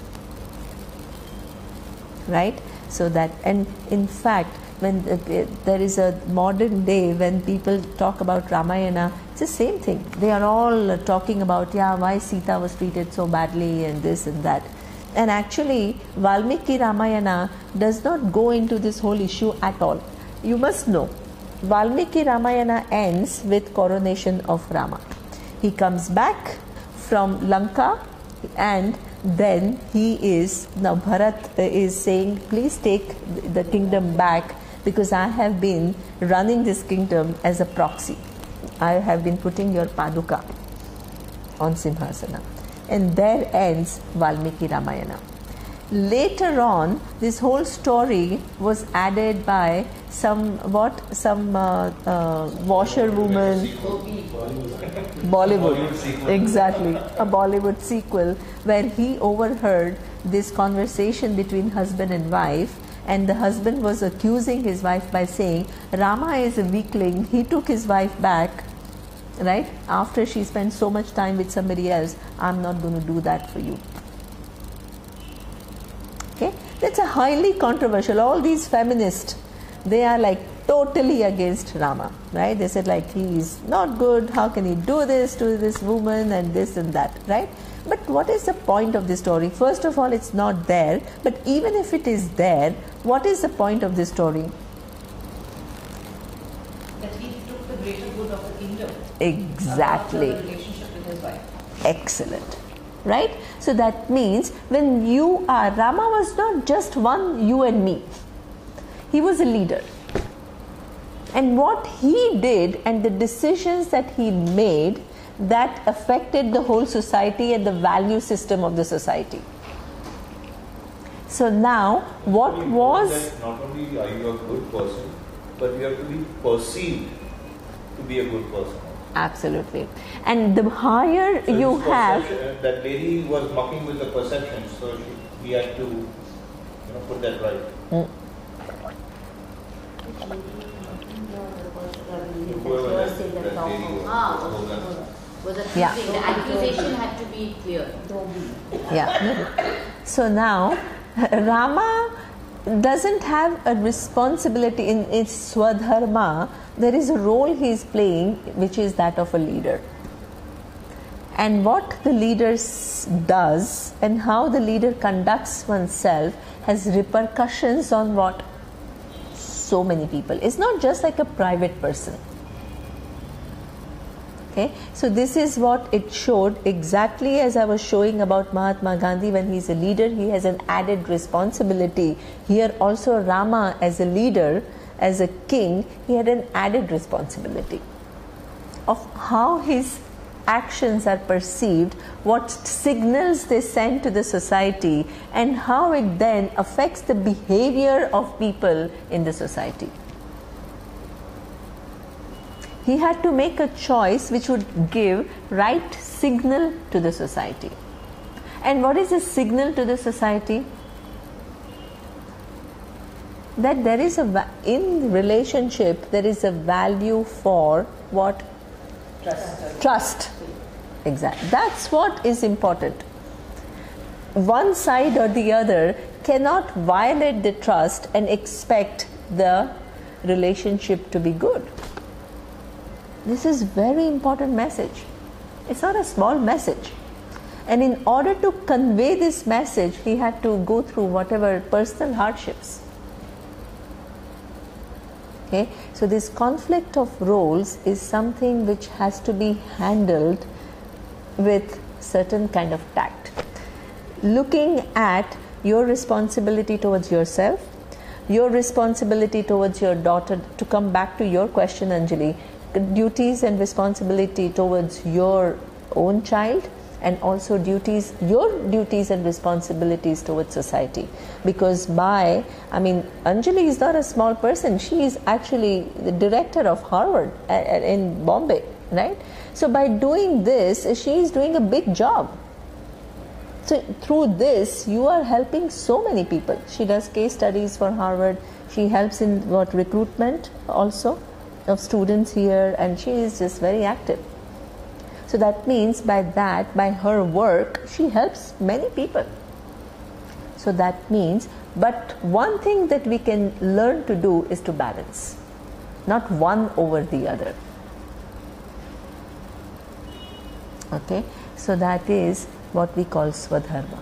Right? So that, and in fact, when there is a modern day when people talk about Ramayana, it's the same thing. They are all talking about, why Sita was treated so badly and this and that. And actually, Valmiki Ramayana does not go into this whole issue at all. You must know, Valmiki Ramayana ends with coronation of Rama. He comes back from Lanka, and then now Bharat is saying, please take the kingdom back, because I have been running this kingdom as a proxy. I have been putting your Paduka on Simhasana. And there ends Valmiki Ramayana. Later on, this whole story was added by some washerwoman, Bollywood sequel. Exactly, a Bollywood sequel, where he overheard this conversation between husband and wife, and the husband was accusing his wife by saying, Rama is a weakling, he took his wife back, right? After she spent so much time with somebody else, I'm not going to do that for you. Okay, that's a highly controversial. All these feminists, they are like totally against Rama, right? They said like, he is not good, how can he do this to this woman and this and that, right? But what is the point of this story? First of all, it's not there, but even if it is there, what is the point of this story? That he took the greater good of the kingdom. Exactly. About the relationship with his wife. Excellent. Right? So that means when you are, Rama was not just one you and me. He was a leader. And what he did and the decisions that he made, that affected the whole society and the value system of the society. So now, what was... That not only are you a good person, but you have to be perceived to be a good person. Absolutely. And the higher So you this have... that lady was mucking with the perception, so we had to put that right. Was a Yeah. thing. The accusation had to be clear. Yeah. So now, Rama doesn't have a responsibility in its swadharma. There is a role he is playing, which is that of a leader. And what the leader does and how the leader conducts oneself has repercussions on what? So many people. It's not just like a private person. Okay, so this is what it showed, exactly as I was showing about Mahatma Gandhi. When he's a leader, he has an added responsibility. Here also Rama, as a leader, as a king, he had an added responsibility of how his actions are perceived, what signals they send to the society, and how it then affects the behavior of people in the society. He had to make a choice which would give right signal to the society. And what is a signal to the society? That there is in relationship there is a value for what? Trust. Exactly. That's what is important. One side or the other cannot violate the trust and expect the relationship to be good. This is very important message. It's not a small message. And in order to convey this message, he had to go through whatever personal hardships. Okay? So this conflict of roles is something which has to be handled with certain kind of tact. Looking at your responsibility towards yourself, your responsibility towards your daughter, to come back to your question, Anjali, duties and responsibility towards your own child, and also your duties and responsibilities towards society. Because Anjali is not a small person. She is actually the director of Harvard in Bombay, right? So by doing this, she is doing a big job. So through this, you are helping so many people. She does case studies for Harvard. She helps in recruitment also of students here, and she is just very active. So that means by her work, she helps many people. So that means, but one thing that we can learn to do is to balance, not one over the other. Okay, so that is what we call swadharma.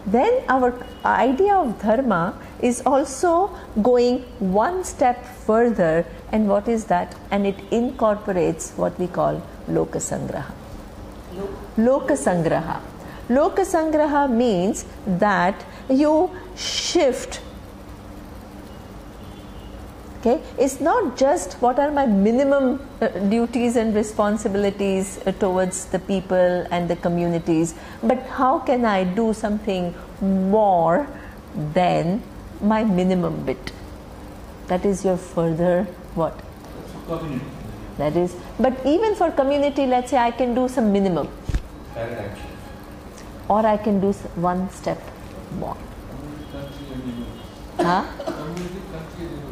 Then our idea of dharma is also going one step further, and what is that? And it incorporates what we call lokasangraha. Lokasangraha. Lokasangraha means that you shift. Okay, it's not just what are my minimum duties and responsibilities towards the people and the communities, but how can I do something more than my minimum bit? That is your further what? Community. That is, but even for community, let's say I can do some minimum, Paradigm shift. or I can do one step more. Huh?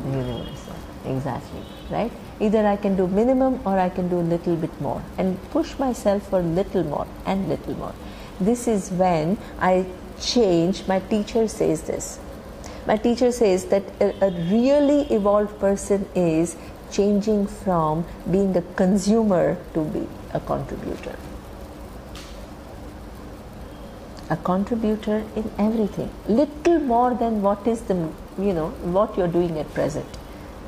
Universal. Exactly, right? Either I can do minimum or I can do a little bit more and push myself for little more and little more. This is when I change. My teacher says this. My teacher says that a really evolved person is changing from being a consumer to be a contributor. A contributor in everything. Little more than what is what you're doing at present.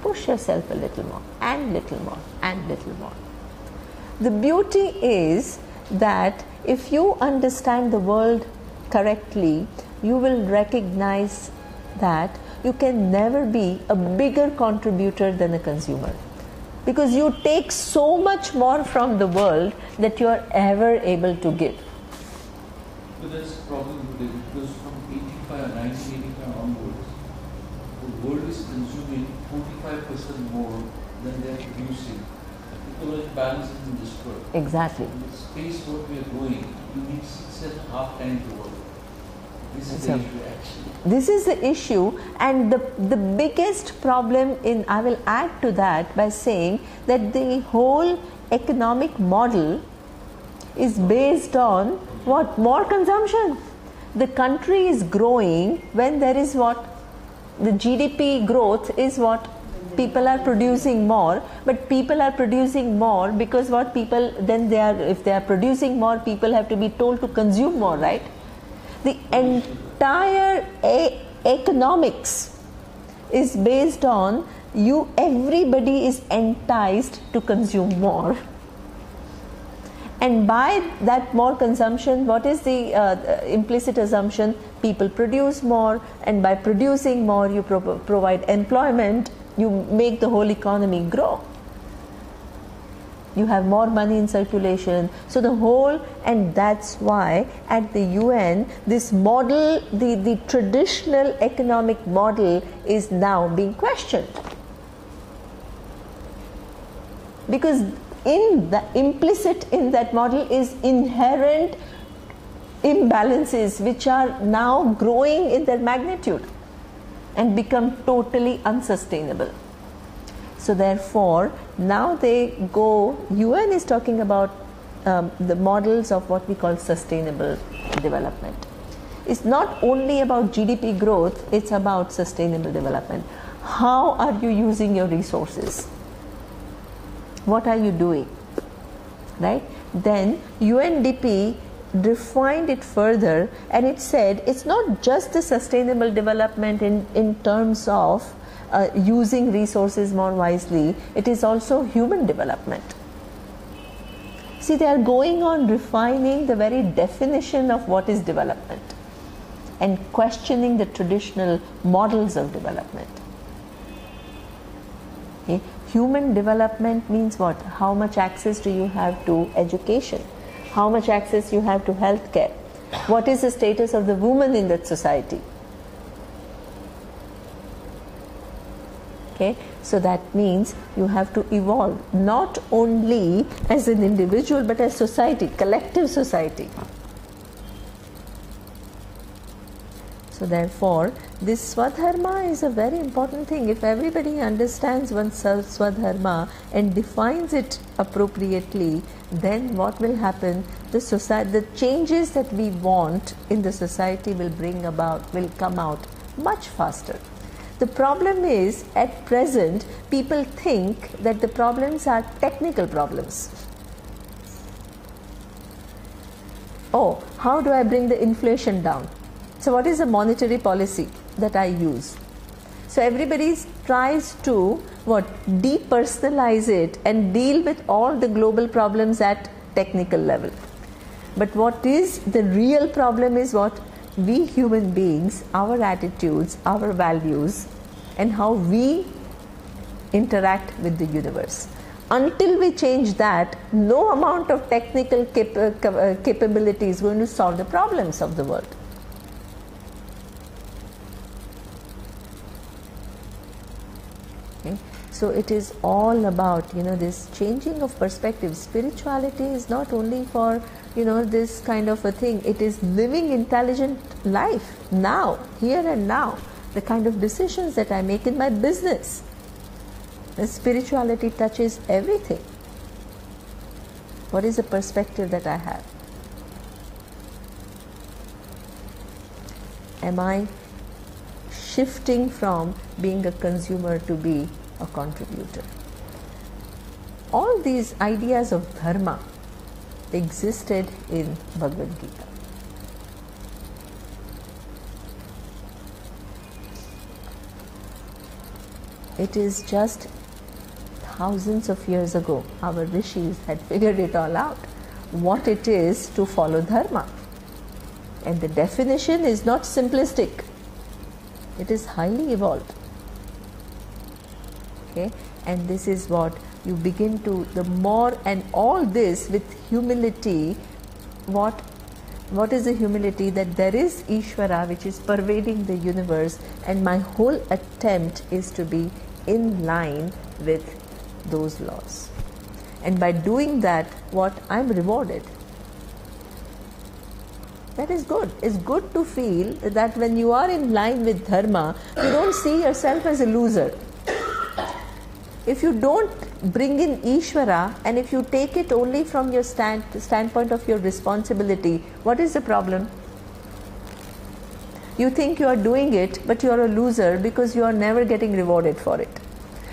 Push yourself a little more and little more and little more. The beauty is that if you understand the world correctly, you will recognize that you can never be a bigger contributor than a consumer, because you take so much more from the world that you are ever able to give. So that's the problem today, because from 1985 onwards, the world is consuming 45% more than they are producing. Ecological balance is in destroyed. Exactly. In the space what we are going, you need 6.5 times the world. This is So, the issue actually. this is the issue, and the biggest problem in, I will add to that by saying that the whole economic model is based on what? More consumption. The country is growing when there is what? The GDP growth is what? People are producing more, but people are producing more because what? People, then they are, if they are producing more, people have to be told to consume more, right? The entire economics is based on everybody is enticed to consume more. And by that more consumption, what is the implicit assumption? People produce more, and by producing more, you provide employment, you make the whole economy grow. You have more money in circulation. So the whole, and that's why at the UN, this model, the traditional economic model is now being questioned. Because implicit in that model is inherent imbalances which are now growing in their magnitude and become totally unsustainable. So therefore, now UN is talking about the models of what we call sustainable development. It's not only about GDP growth, it's about sustainable development. How are you using your resources? What are you doing? Right? Then UNDP refined it further, and it said it's not just the sustainable development in terms of using resources more wisely, it is also human development. See, they are going on refining the very definition of what is development and questioning the traditional models of development. Okay? Human development means what? How much access do you have to education? How much access you have to healthcare? What is the status of the woman in that society? Okay, so that means you have to evolve not only as an individual but as society, collective society. So therefore, this Swadharma is a very important thing. If everybody understands oneself Swadharma and defines it appropriately, then what will happen? The changes that we want in the society will come out much faster. The problem is, at present, people think that the problems are technical problems. Oh, how do I bring the inflation down? So what is the monetary policy that I use? So everybody tries to depersonalize it and deal with all the global problems at technical level. But what is the real problem is what? We human beings, our attitudes, our values, and how we interact with the universe. Until we change that, no amount of technical capability is going to solve the problems of the world. Okay? So it is all about this changing of perspective. Spirituality is not only for this kind of a thing. It is living intelligent life now, here and now. The kind of decisions that I make in my business. The spirituality touches everything. What is the perspective that I have? Am I shifting from being a consumer to be a contributor? All these ideas of dharma existed in Bhagavad Gita. It is just thousands of years ago, our rishis had figured it all out, what it is to follow dharma. And the definition is not simplistic. It is highly evolved. Okay, and this is what you begin to, the more, and all this with humility. What is the humility? That there is Ishvara which is pervading the universe, and my whole attempt is to be in line with those laws. And by doing that, what? I'm rewarded. That is good. It's good to feel that when you are in line with dharma, you don't see yourself as a loser. If you don't bring in Ishvara, and if you take it only from your standpoint of your responsibility, what is the problem? You think you are doing it, but you are a loser because you are never getting rewarded for it.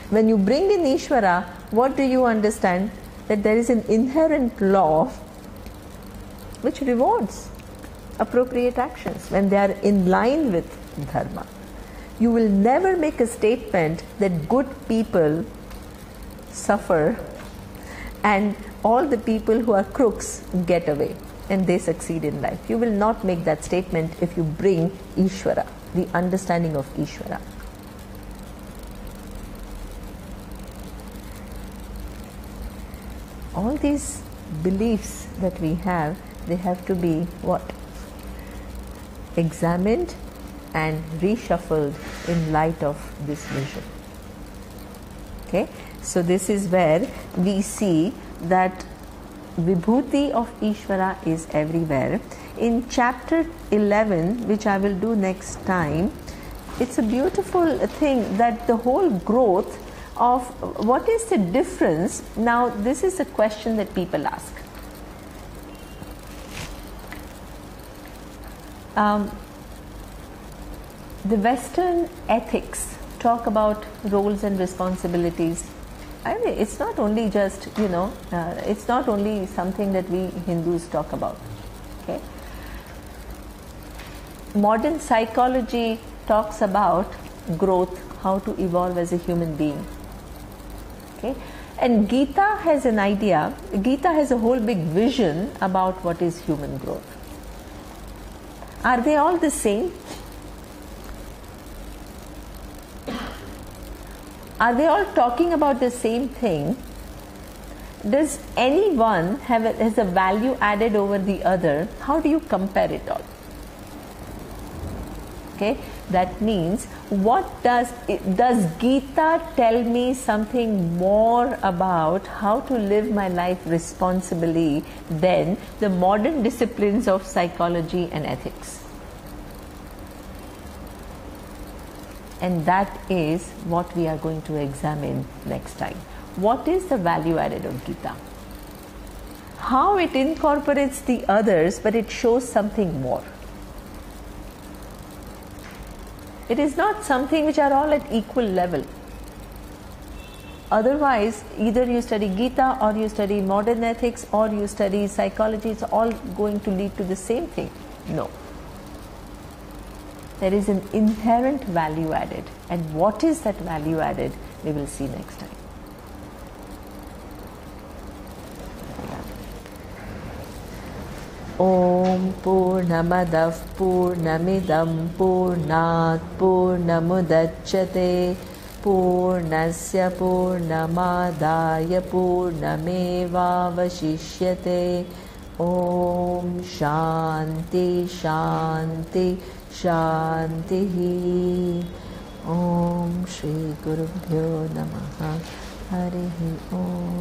When you bring in Ishvara, what do you understand? That there is an inherent law which rewards appropriate actions when they are in line with dharma. You will never make a statement that good people suffer and all the people who are crooks get away and they succeed in life. You will not make that statement if you bring Ishvara, the understanding of Ishvara. All these beliefs that we have, they have to be what? Examined and reshuffled in light of this vision. Okay, so this is where we see that Vibhuti of Ishvara is everywhere. In chapter 11, which I will do next time, it's a beautiful thing that the whole growth of what is the difference. Now, this is a question that people ask. The Western ethics talk about roles and responsibilities. I mean, it's not only just, it's not only something that we Hindus talk about. Okay. Modern psychology talks about growth, how to evolve as a human being. Okay. And Gita has an idea, Gita has a whole big vision about what is human growth. Are they all the same? Are they all talking about the same thing? Does any one has a value added over the other? How do you compare it all? Okay, that means does Gita tell me something more about how to live my life responsibly than the modern disciplines of psychology and ethics? And that is what we are going to examine next time. What is the value added of Gita? How it incorporates the others, but it shows something more. It is not something which are all at equal level. Otherwise, either you study Gita or you study modern ethics or you study psychology, it's all going to lead to the same thing. No. There is an inherent value added. And what is that value added? We will see next time. Om Purnamadav Purnamidam Purnat Purnamudachyate Purnasya Purnamadaya Purnamevavashishyate. Om Shanti Shanti Shanti. Om Shri Gurubhyo Namaha. Harihi Om.